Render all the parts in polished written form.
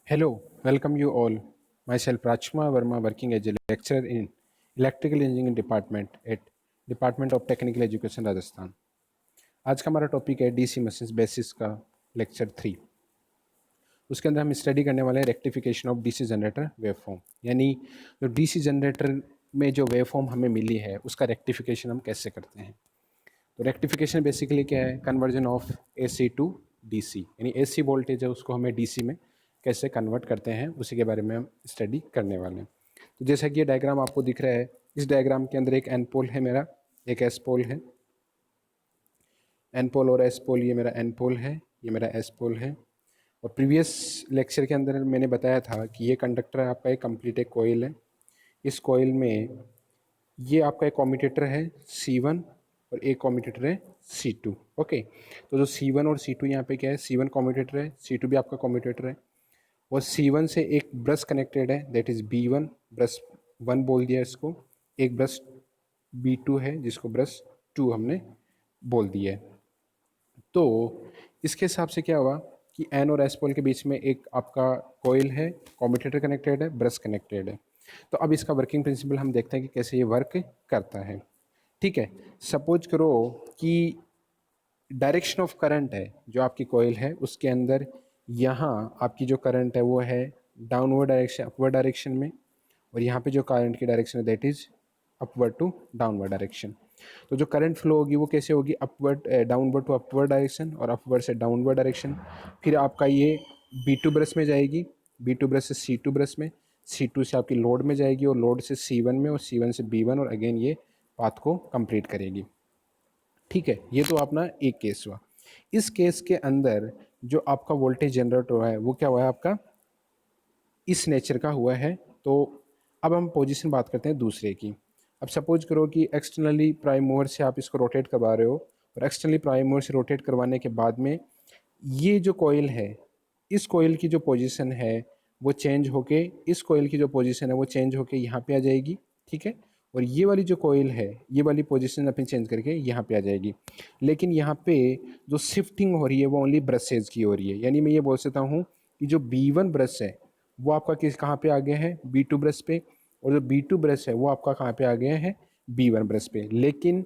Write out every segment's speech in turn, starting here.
Hello, welcome you all. Myself Rachma Verma, working as a lecturer in Electrical Engineering Department at Department of Technical Education Rajasthan. आज का हमारा topic है DC machines basis का lecture 3। उसके अंदर हम study करने वाले हैं rectification of DC generator waveform, यानी जो डीसी जनरेटर में जो वेवफॉर्म हमें मिली है उसका रेक्टिफिकेशन हम कैसे करते हैं। तो रेक्टिफिकेशन बेसिकली क्या है, conversion of AC to DC, यानी एसी वोल्टेज है उसको हमें डीसी में कैसे कन्वर्ट करते हैं, उसी के बारे में हम स्टडी करने वाले हैं। तो जैसा कि ये डायग्राम आपको दिख रहा है, इस डायग्राम के अंदर एक एन पोल है मेरा, एक एस पोल है। एन पोल और एस पोल, ये मेरा एन पोल है, ये मेरा एस पोल है। और प्रीवियस लेक्चर के अंदर मैंने बताया था कि ये कंडक्टर आपका एक कंप्लीट एक कोयल है। इस कोयल में ये आपका एक कॉम्यूटेटर है C1 और एक कॉम्यूटेटर है C2। ओके, तो जो C1 और C2 यहाँ पे क्या है, C1 कॉम्यूटेटर है, C2 भी आपका कॉम्यूटेटर है। और C1 से एक ब्रश कनेक्टेड है, दैट इज़ B1, ब्रश 1 बोल दिया इसको। एक ब्रश B2 है जिसको ब्रश 2 हमने बोल दिया है। तो इसके हिसाब से क्या हुआ कि एन और एस पोल के बीच में एक आपका कोयल है, कॉम्यूटेटर कनेक्टेड है, ब्रश कनेक्टेड है। तो अब इसका वर्किंग प्रिंसिपल हम देखते हैं कि कैसे ये वर्क करता है। ठीक है, सपोज करो कि डायरेक्शन ऑफ करंट है जो आपकी कोयल है उसके अंदर, यहाँ आपकी जो करंट है वो है डाउनवर्ड डायरेक्शन, अपवर्ड डायरेक्शन में, और यहाँ पे जो करंट की डायरेक्शन है that is upward to downward direction. तो जो करंट फ्लो होगी वो कैसे होगी, upward downward to upward direction और अपवर्ड से डाउनवर्ड डायरेक्शन। फिर आपका ये B2 ब्रश में जाएगी, B2 ब्रश से C2 ब्रश में, C2 से आपकी लोड में जाएगी और लोड से C1 में, और C1 से B1, और अगेन ये पाथ को कंप्लीट करेगी। ठीक है, ये तो अपना एक केस हुआ। इस केस के अंदर जो आपका वोल्टेज जनरेट हुआ है वो क्या हुआ है आपका, इस नेचर का हुआ है। तो अब हम पोजीशन बात करते हैं दूसरे की। अब सपोज करो कि एक्सटर्नली प्राइम मूवर से आप इसको रोटेट करवा रहे हो, और एक्सटर्नली प्राइम मूवर से रोटेट करवाने के बाद में ये जो कॉइल है, इस कॉइल की जो पोजीशन है वो चेंज होके, इस कॉइल की जो पोजीशन है वो चेंज होके यहाँ पे आ जाएगी। ठीक है, और ये वाली जो कॉइल है ये वाली पोजीशन अपनी चेंज करके यहाँ पे आ जाएगी। लेकिन यहाँ पे जो शिफ्टिंग हो रही है वो ओनली ब्रशेज की हो रही है, यानी मैं ये बोल सकता हूँ कि जो B1 ब्रश है वो आपका किस कहाँ पे आ गया है, B2 ब्रश पे, और जो B2 ब्रश है वो आपका कहाँ पे आ गया है, B1 ब्रश पे। लेकिन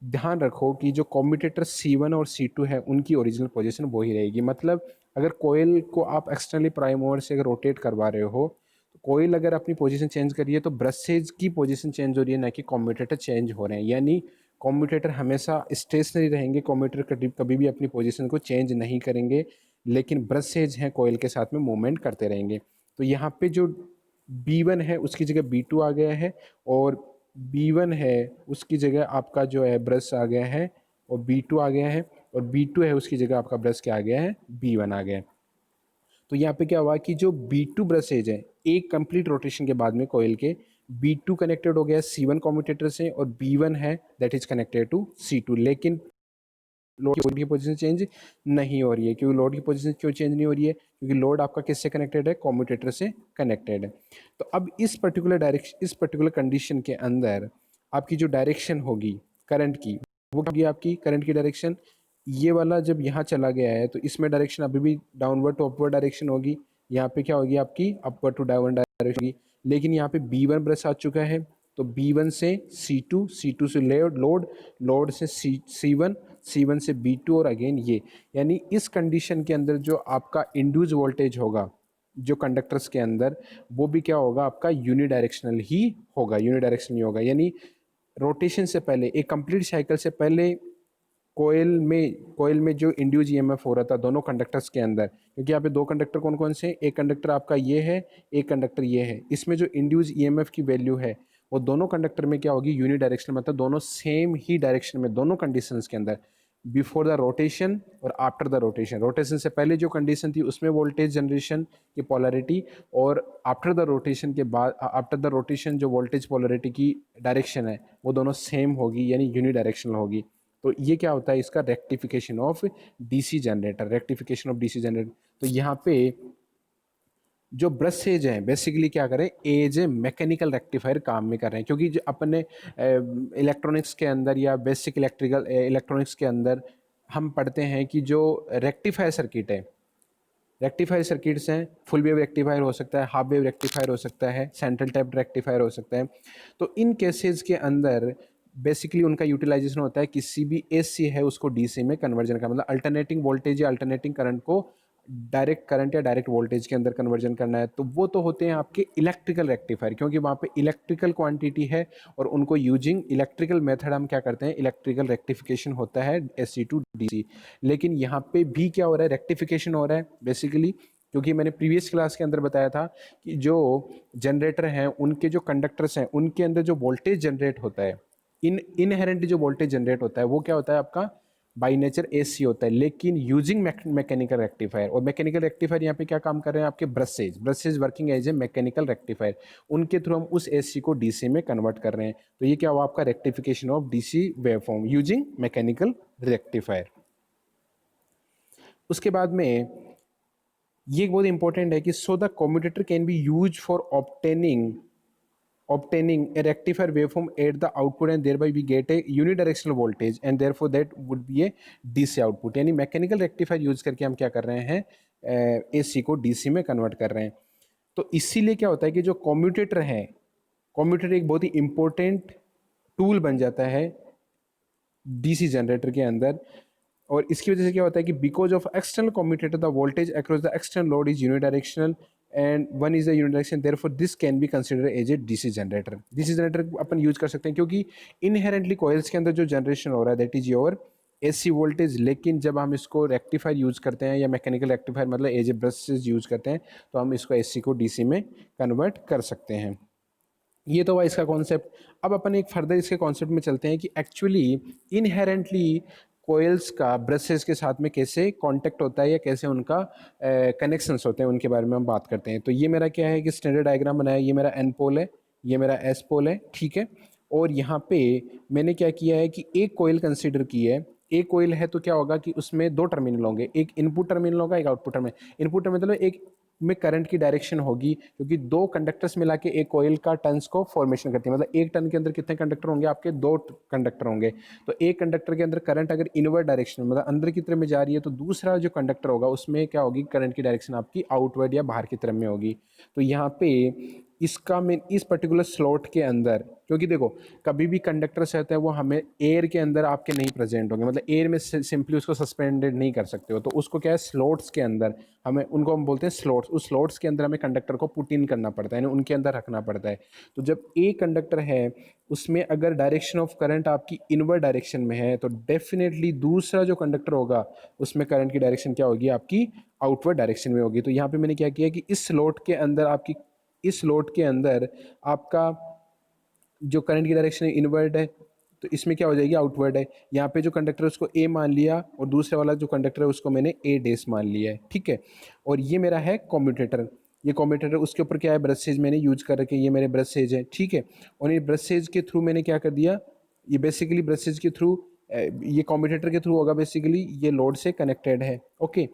ध्यान रखो कि जो कॉम्यूटेटर C1 और C2 है उनकी ओरिजिनल पोजीशन वही रहेगी। मतलब अगर कोयल को आप एक्सटर्नली प्राइम मूवर से अगर रोटेट करवा रहे हो, तो कोयल अगर अपनी पोजीशन चेंज करिए तो ब्रशेज की पोजीशन चेंज हो रही है, ना कि कॉम्यूटेटर चेंज हो रहे हैं। यानी कॉम्यूटेटर हमेशा स्टेशनरी रहेंगे, कॉम्यूटेटर कभी भी अपनी पोजीशन को चेंज नहीं करेंगे, लेकिन ब्रशेज हैं कोयल के साथ में मूवमेंट करते रहेंगे। तो यहाँ पे जो B1 है उसकी जगह B2 आ गया है, और B1 है उसकी जगह आपका जो है ब्रश आ गया है, और B2 आ गया है, और B2 है उसकी जगह आपका ब्रश क्या आ गया है, B1 आ गया है। तो यहाँ पे क्या हुआ कि जो B2 ब्रशेज है एक कंप्लीट रोटेशन के बाद में कोयल के, B2 कनेक्टेड हो गया C1 कॉम्यूटेटर से, और B1 है that is connected to C2। लेकिन लोड की पोजीशन चेंज नहीं हो रही है। क्योंकि लोड की पोजीशन क्यों चेंज नहीं हो रही है, क्योंकि लोड आपका किससे कनेक्टेड है, कॉम्यूटेटर से कनेक्टेड है। तो अब इस पर्टिकुलर डायरेक्शन, इस पर्टिकुलर कंडीशन के अंदर आपकी जो डायरेक्शन होगी करंट की, वो होगी आपकी करंट की डायरेक्शन, ये वाला जब यहाँ चला गया है तो इसमें डायरेक्शन अभी भी डाउनवर्ड टू अपवर्ड डायरेक्शन होगी। यहाँ पे क्या होगी आपकी, अपवर्ड टू डाउनवर्ड डायरेक्शन होगी। लेकिन यहाँ पे B1 ब्रश आ चुका है, तो B1 से C2, C2 से लोड, लोड से C1, C1 से B2, और अगेन ये, यानी इस कंडीशन के अंदर जो आपका इंड्यूस वोल्टेज होगा जो कंडक्टर्स के अंदर, वो भी क्या होगा आपका यूनिडायरेक्शनल ही होगा, यूनिडायरेक्शनल ही होगा। यानी रोटेशन से पहले, एक कंप्लीट साइकिल से पहले कोयल में जो इंड्यूस ईएमएफ हो रहा था दोनों कंडक्टर्स के अंदर, क्योंकि यहाँ पे दो कंडक्टर कौन कौन से, एक कंडक्टर आपका ये है, एक कंडक्टर ये है, इसमें जो इंड्यूस ईएमएफ की वैल्यू है वो दोनों कंडक्टर में क्या होगी, यूनिडायरेक्शनल, मतलब दोनों सेम ही डायरेक्शन में, दोनों कंडीशंस के अंदर, बिफोर द रोटेशन और आफ्टर द रोटेशन। रोटेशन से पहले जो कंडीशन थी उसमें वोल्टेज जनरेशन की पोलैरिटी, और आफ्टर द रोटेशन के बाद, आफ्टर द रोटेशन जो वोल्टेज पोलैरिटी की डायरेक्शन है वो दोनों सेम होगी, यानी यूनिडायरेक्शनल होगी। तो ये क्या होता है इसका, rectification of DC generator, rectification of DC generator. तो यहाँ पे जो ब्रशेज हैं बेसिकली क्या करें, एज ए मैकेनिकल रेक्टिफायर काम में कर रहे हैं। क्योंकि जो अपने इलेक्ट्रॉनिक्स के अंदर या बेसिक इलेक्ट्रिकल इलेक्ट्रॉनिक्स के अंदर हम पढ़ते हैं कि जो रेक्टिफायर सर्किट है रेक्टिफायर सर्किट्स हैं, फुल वेव रेक्टिफायर हो सकता है, हाफ वेव रेक्टिफायर हो सकता है, सेंट्रल टैप्ड रेक्टिफायर हो सकता है। तो इन केसेस के अंदर बेसिकली उनका यूटिलाइजेशन होता है किसी भी एसी है उसको डीसी में कन्वर्जन का, मतलब अल्टरनेटिंग वोल्टेज या अल्टरनेटिंग करंट को डायरेक्ट करंट या डायरेक्ट वोल्टेज के अंदर कन्वर्जन करना है, तो वो तो होते हैं आपके इलेक्ट्रिकल रेक्टिफायर, क्योंकि वहाँ पे इलेक्ट्रिकल क्वांटिटी है और उनको यूजिंग इलेक्ट्रिकल मेथड हम क्या करते हैं, इलेक्ट्रिकल रेक्टिफिकेशन होता है एसी टू डीसी। लेकिन यहाँ पे भी क्या हो रहा है, रेक्टिफिकेशन हो रहा है बेसिकली, क्योंकि मैंने प्रीवियस क्लास के अंदर बताया था कि जो जनरेटर हैं उनके जो कंडक्टर्स हैं उनके अंदर जो वोल्टेज जनरेट होता है, इनहेरेंट जो वोल्टेज जनरेट होता है वो क्या होता है आपका बाई नेचर एसी होता है, लेकिन यूजिंग मैकेनिकल रेक्टिफायर। और मैकेनिकल रेक्टिफायर यहाँ पे क्या काम कर रहे हैं, आपके brushes working as a mechanical rectifier, उनके थ्रू हम उस एसी को डीसी में कन्वर्ट कर रहे हैं। तो ये क्या हुआ आपका rectification of DC waveform using mechanical rectifier. उसके बाद में ये बहुत इंपॉर्टेंट है कि so the commutator can be use for obtaining a rectifier waveform at the output and thereby we get a unidirectional voltage and therefore that would be a DC output। यानी mechanical rectifier use करके हम क्या कर रहे हैं, AC को DC में convert कर रहे हैं। तो इसीलिए क्या होता है कि जो कम्यूटेटर है, कम्यूटेटर एक बहुत ही इंपॉर्टेंट टूल बन जाता है DC जनरेटर के अंदर। और इसकी वजह से क्या होता है कि because of external commutator the voltage across the external load is unidirectional and one is the unidirection, therefore this can be consider as a DC generator. DC generator अपन यूज कर सकते हैं क्योंकि इनहेरेंटली कॉइल्स के अंदर जो generation हो रहा है that is your AC voltage, लेकिन जब हम इसको रेक्टिफायर यूज करते हैं या मैकेनिकल रेक्टिफायर मतलब एज ए ब्रशेज यूज करते हैं तो हम इसको एसी को डीसी में कन्वर्ट कर सकते हैं। ये तो हुआ इसका कॉन्सेप्ट। अब अपन एक फर्दर इसके कॉन्सेप्ट में चलते हैं कि एक्चुअली इनहेरेंटली कोयल्स का ब्रशेस के साथ में कैसे कांटेक्ट होता है या कैसे उनका कनेक्शंस होते हैं, उनके बारे में हम बात करते हैं। तो ये मेरा क्या है कि स्टैंडर्ड डायग्राम बनाया, ये मेरा एन पोल है, ये मेरा एस पोल है, ठीक है। और यहाँ पे मैंने क्या किया है कि एक कोयल कंसिडर की है, एक कोयल है तो क्या होगा कि उसमें दो टर्मिनल होंगे, एक इनपुट टर्मिनल होगा एक आउटपुट टर्मिनल। इनपुट टर्मिनल मतलब एक में करंट की डायरेक्शन होगी, क्योंकि दो कंडक्टर्स मिला के एक कॉइल का टर्न्स को फॉर्मेशन करती है। मतलब एक टर्न के अंदर कितने कंडक्टर होंगे आपके, दो कंडक्टर होंगे। तो एक कंडक्टर के अंदर करंट अगर इनवर्ड डायरेक्शन मतलब अंदर की तरफ में जा रही है तो दूसरा जो कंडक्टर होगा उसमें क्या होगी, करंट की डायरेक्शन आपकी आउटवर्ड या बाहर की तरफ में होगी। तो यहाँ पे इसका मैं इस पर्टिकुलर स्लॉट के अंदर, क्योंकि देखो कभी भी कंडक्टर्स रहते हैं वो हमें एयर के अंदर आपके नहीं प्रेजेंट होंगे, मतलब एयर में सिंपली उसको सस्पेंडेड नहीं कर सकते हो, तो उसको क्या है स्लॉट्स के अंदर हमें, उनको हम बोलते हैं स्लॉट्स, उस स्लॉट्स के अंदर हमें कंडक्टर को पुट इन करना पड़ता है, यानी उनके अंदर रखना पड़ता है। तो जब एक कंडक्टर है उसमें अगर डायरेक्शन ऑफ करंट आपकी इनवर्ड डायरेक्शन में है तो डेफिनेटली दूसरा जो कंडक्टर होगा उसमें करंट की डायरेक्शन क्या होगी, आपकी आउटवर्ड डायरेक्शन में होगी। तो यहाँ पे मैंने क्या किया कि इस स्लॉट के अंदर आपकी, इस स्लॉट के अंदर आपका जो करंट की डायरेक्शन इनवर्ड है तो इसमें क्या हो जाएगी, आउटवर्ड है। यहाँ पे जो कंडक्टर है उसको ए मान लिया और दूसरे वाला जो कंडक्टर है उसको मैंने ए डेस मान लिया है, ठीक है। और ये मेरा है कम्यूटेटर, ये कम्यूटेटर, उसके ऊपर क्या है ब्रशेज मैंने यूज कर रखे, ये मेरे ब्रशेज है, ठीक है। और ये ब्रशेज के थ्रू मैंने क्या कर दिया, ये बेसिकली ब्रशेज के थ्रू, ये कम्यूटेटर के थ्रू होगा, बेसिकली ये लोड से कनेक्टेड है, ओके।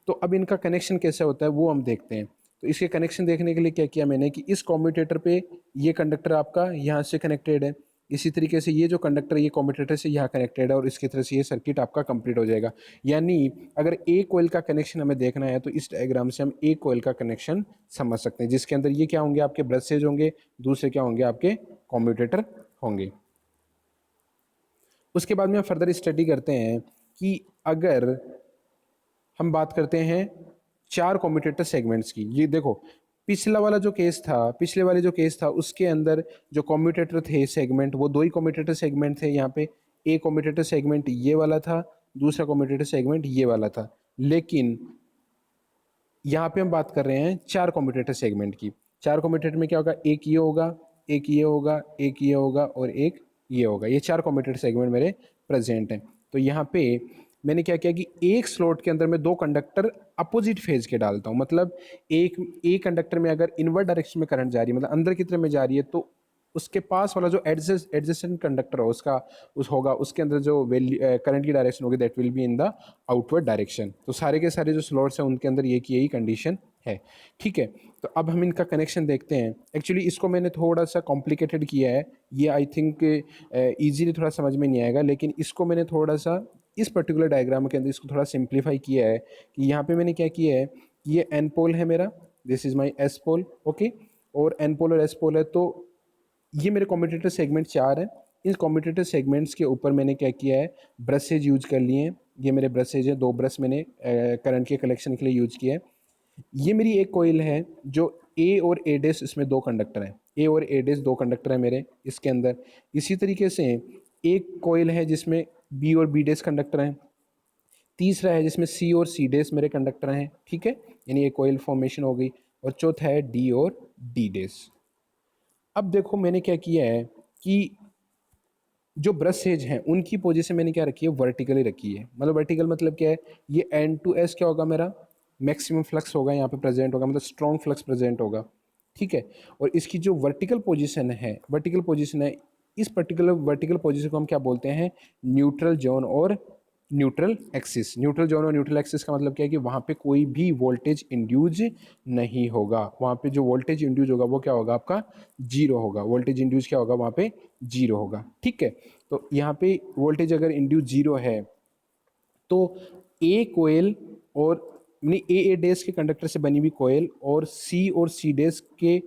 तो अब इनका कनेक्शन कैसे होता है वो हम देखते हैं। तो इसके कनेक्शन देखने के लिए क्या किया मैंने कि इस कम्यूटेटर पे ये कंडक्टर आपका यहाँ से कनेक्टेड है, इसी तरीके से ये जो कंडक्टर ये कम्यूटेटर से यहाँ कनेक्टेड है और इसकी तरह से ये सर्किट आपका कंप्लीट हो जाएगा। यानी अगर एक कोयल का कनेक्शन हमें देखना है तो इस डायग्राम से हम एक कोयल का कनेक्शन समझ सकते हैं, जिसके अंदर ये क्या होंगे, आपके ब्रशेज होंगे, दूसरे क्या होंगे, आपके कम्यूटेटर होंगे। उसके बाद में हम फर्दर स्टडी करते हैं कि अगर हम बात करते हैं चार कम्यूटेटर सेगमेंट्स की। ये देखो पिछला वाला जो केस था, पिछले वाले जो केस था उसके अंदर जो कम्यूटेटर थे सेगमेंट, वो दो ही कम्यूटेटर सेगमेंट थे। यहाँ पे एक कम्यूटेटर सेगमेंट ये वाला था, दूसरा कम्यूटेटर सेगमेंट ये वाला था। लेकिन यहाँ पे हम बात कर रहे हैं चार कम्यूटेटर सेगमेंट की। चार कम्यूटेटर में क्या होगा, एक ये होगा, एक ये होगा, एक ये होगा और एक ये होगा। ये चार कम्यूटेटर सेगमेंट मेरे प्रेजेंट हैं। तो यहाँ पे मैंने क्या किया कि एक स्लॉट के अंदर मैं दो कंडक्टर अपोजिट फेज के डालता हूँ। मतलब एक कंडक्टर में अगर इनवर्ट डायरेक्शन में करंट जा रही है, मतलब अंदर की तरफ में जा रही है, तो उसके पास वाला जो एडजेसेंट कंडक्टर हो उसका उस होगा, उसके अंदर जो वैल्यू करंट की डायरेक्शन होगी that will be in the outward direction. तो सारे के सारे जो स्लॉट्स हैं उनके अंदर ये की यही कंडीशन है, ठीक है। तो अब हम इनका कनेक्शन देखते हैं। एक्चुअली इसको मैंने थोड़ा सा कॉम्प्लिकेटेड किया है, ये आई थिंक ईजीली थोड़ा समझ में नहीं आएगा, लेकिन इसको मैंने थोड़ा सा इस पर्टिकुलर डायग्राम के अंदर इसको थोड़ा सिंप्लीफाई किया है कि यहाँ पे मैंने क्या किया है ये एन पोल है मेरा, this is my S pole, okay, और एन पोल और एस पोल है। तो ये मेरे कम्यूटेटर सेगमेंट 4 हैं। इन कम्यूटेटर सेगमेंट्स के ऊपर मैंने क्या किया है, ब्रशेज यूज कर लिए हैं। ये मेरे ब्रशेज हैं, 2 ब्रश मैंने करंट के कलेक्शन के लिए यूज किया है। ये मेरी एक कोयल है जो ए और ए डैश, इसमें 2 कंडक्टर हैं, ए और ए डैश 2 कंडक्टर हैं मेरे इसके अंदर। इसी तरीके से एक कोयल है जिसमें बी और बी डैश कंडक्टर हैं। तीसरा है जिसमें सी और सी डैश मेरे कंडक्टर हैं, ठीक है, यानी एक कोयल फॉर्मेशन हो गई। और चौथा है डी और डी डैश। अब देखो मैंने क्या किया है कि जो ब्रशेज हैं उनकी पोजीशन मैंने क्या रखी है, वर्टिकली रखी है। मतलब वर्टिकल मतलब क्या है, ये एन टू एस क्या होगा, मेरा मैक्सिमम फ्लक्स होगा यहाँ पे प्रेजेंट होगा, मतलब स्ट्रॉन्ग फ्लक्स प्रेजेंट होगा, ठीक है। और इसकी जो वर्टिकल पोजीशन है, इस पर्टिकुलर वर्टिकल पोजीशन को हम क्या बोलते हैं, न्यूट्रल जोन और न्यूट्रल एक्सिस। न्यूट्रल जोन और न्यूट्रल एक्सिस का मतलब क्या है कि वहाँ पे कोई भी वोल्टेज इंड्यूज नहीं होगा। वहाँ पे जो वोल्टेज इंड्यूज होगा वो क्या होगा, आपका जीरो होगा। वोल्टेज इंड्यूज क्या होगा, वहाँ पे जीरो होगा, ठीक है। तो यहाँ पे वोल्टेज अगर इंड्यूस जीरो है तो ए कोयल और ए डैश के कंडक्टर से बनी हुई कोयल और सी डैश के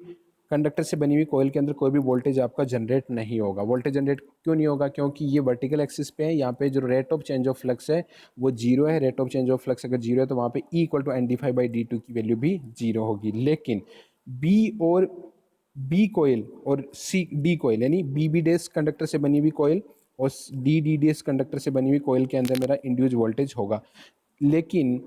कंडक्टर से बनी हुई कोयल के अंदर कोई भी वोल्टेज आपका जनरेट नहीं होगा। वोल्टेज जनरेट क्यों नहीं होगा, क्योंकि ये वर्टिकल एक्सिस पे है। यहाँ पे जो rate of change of flux है वो जीरो है। Rate of change of flux अगर जीरो है तो वहाँ पे E इक्वल टू NdΦ/dt की वैल्यू भी जीरो होगी। लेकिन बी कोयल और सी डी कोयल यानी बी डैश कंडक्टर से बनी हुई कोयल और डी डैश कंडक्टर से बनी हुई कोयल के अंदर मेरा इंड्यूस वोल्टेज होगा। लेकिन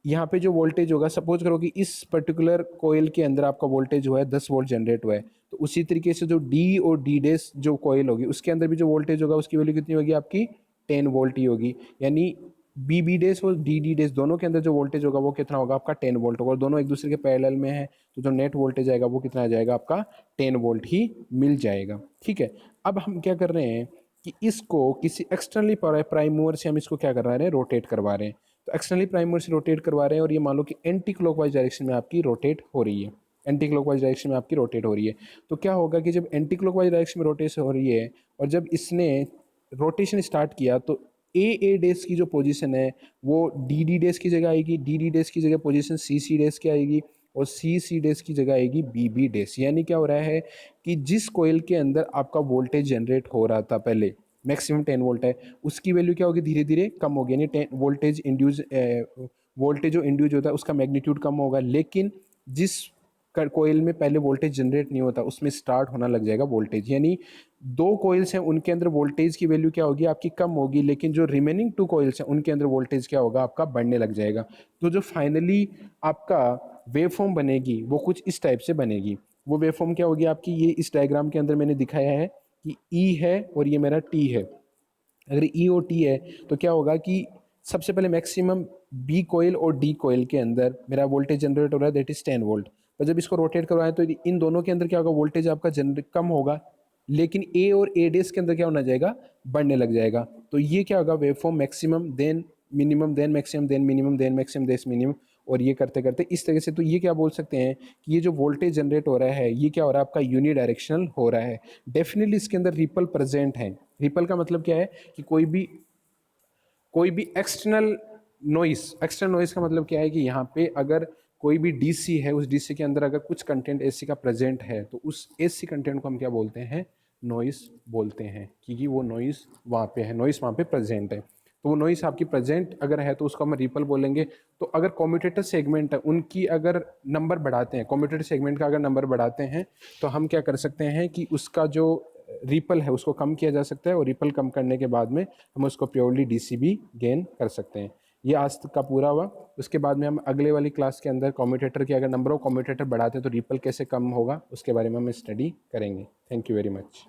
यहाँ पे जो वोल्टेज होगा, सपोज करो कि इस पर्टिकुलर कोयल के अंदर आपका वोल्टेज हुआ है 10 वोल्ट जनरेट हुआ है, तो उसी तरीके से जो डी और डी डैश जो कोयल होगी उसके अंदर भी जो वोल्टेज होगा उसकी वैल्यू कितनी होगी, आपकी 10 वोल्ट ही होगी। यानी बी डैश और डी डैश दोनों के अंदर जो वोल्टेज होगा वो कितना होगा, आपका 10 वोल्ट होगा। और दोनों एक दूसरे के पैरेलल में है तो जो नेट वोल्टेज आएगा वो कितना आ जाएगा, आपका 10 वोल्ट ही मिल जाएगा, ठीक है। अब हम क्या कर रहे हैं कि इसको किसी एक्सटर्नली प्राइम मूवर से हम इसको क्या कर रहे हैं, रोटेट करवा रहे हैं। तो एक्सटर्नली प्राइम मूवर से रोटेट करवा रहे हैं और ये मान लो कि एंटी क्लॉकवाइज डायरेक्शन में आपकी रोटेट हो रही है। एंटी क्लॉकवाइज डायरेक्शन में आपकी रोटेट हो रही है। तो क्या होगा कि जब एंटी क्लॉकवाइज डायरेक्शन में रोटेशन हो रही है और जब इसने रोटेशन स्टार्ट किया तो ए डैश की जो पोजीशन है वो डी डैश की जगह आएगी, डी डैश की जगह पोजीशन सी डैश की आएगी और सी डैश की जगह आएगी बी डैश। यानी क्या हो रहा है कि जिस कोयल के अंदर आपका वोल्टेज जनरेट हो रहा था पहले मैक्सिमम 10 वोल्ट है, उसकी वैल्यू क्या होगी, धीरे धीरे कम होगी। यानी 10 वोल्टेज जो इंड्यूज होता है उसका मैग्नीट्यूड कम होगा। लेकिन जिस कोयल में पहले वोल्टेज जनरेट नहीं होता उसमें स्टार्ट होना लग जाएगा वोल्टेज। यानी 2 कोयल्स हैं उनके अंदर वोल्टेज की वैल्यू क्या होगी, आपकी कम होगी। लेकिन जो रिमेनिंग 2 कोयल्स हैं उनके अंदर वोल्टेज क्या होगा, आपका बढ़ने लग जाएगा। तो जो फाइनली आपका वेव फॉर्म बनेगी वो कुछ इस टाइप से बनेगी। वो वेव फॉर्म क्या होगी आपकी, ये इस डायग्राम के अंदर मैंने दिखाया है कि ई है और ये मेरा टी है। अगर ई और टी है तो क्या होगा कि सबसे पहले मैक्सिमम बी कोयल और डी कोयल के अंदर मेरा वोल्टेज जनरेट हो रहा है, दैट इज 10 वोल्ट। और जब इसको रोटेट करवाएं तो इन दोनों के अंदर क्या होगा, वोल्टेज आपका जनरेट कम होगा। लेकिन ए और ए डैश के अंदर क्या होना जाएगा, बढ़ने लग जाएगा। तो ये क्या होगा, wave form maximum then minimum then maximum then minimum then maximum then minimum, और ये करते करते इस तरह से। तो ये क्या बोल सकते हैं कि ये जो वोल्टेज जनरेट हो रहा है ये क्या हो रहा है, आपका यूनी डायरेक्शनल हो रहा है। डेफिनेटली इसके अंदर रिपल प्रेजेंट है। रिपल का मतलब क्या है कि कोई भी एक्सटर्नल नॉइस का मतलब क्या है कि यहाँ पे अगर कोई भी डीसी है, उस डीसी के अंदर अगर कुछ कंटेंट एसी का प्रेजेंट है तो उस एसी कंटेंट को हम क्या बोलते हैं, नॉइस बोलते हैं, क्योंकि वो नॉइस वहाँ पे है, नॉइस वहाँ पे प्रेजेंट है। तो वो नॉइस आपकी प्रेजेंट अगर है तो उसको हम रिपल बोलेंगे। तो अगर कम्यूटेटर सेगमेंट है उनकी अगर नंबर बढ़ाते हैं, कम्यूटेटर सेगमेंट का अगर नंबर बढ़ाते हैं तो हम क्या कर सकते हैं कि उसका जो रिपल है उसको कम किया जा सकता है, और रिपल कम करने के बाद में हम उसको प्योरली डीसी भी गेन कर सकते हैं। ये आज तक का पूरा हुआ। उसके बाद में हम अगले वाली क्लास के अंदर कम्यूटेटर की अगर नंबर ऑफ कम्यूटेटर बढ़ाते हैं तो रिपल कैसे कम होगा उसके बारे में हम स्टडी करेंगे। Thank you very much.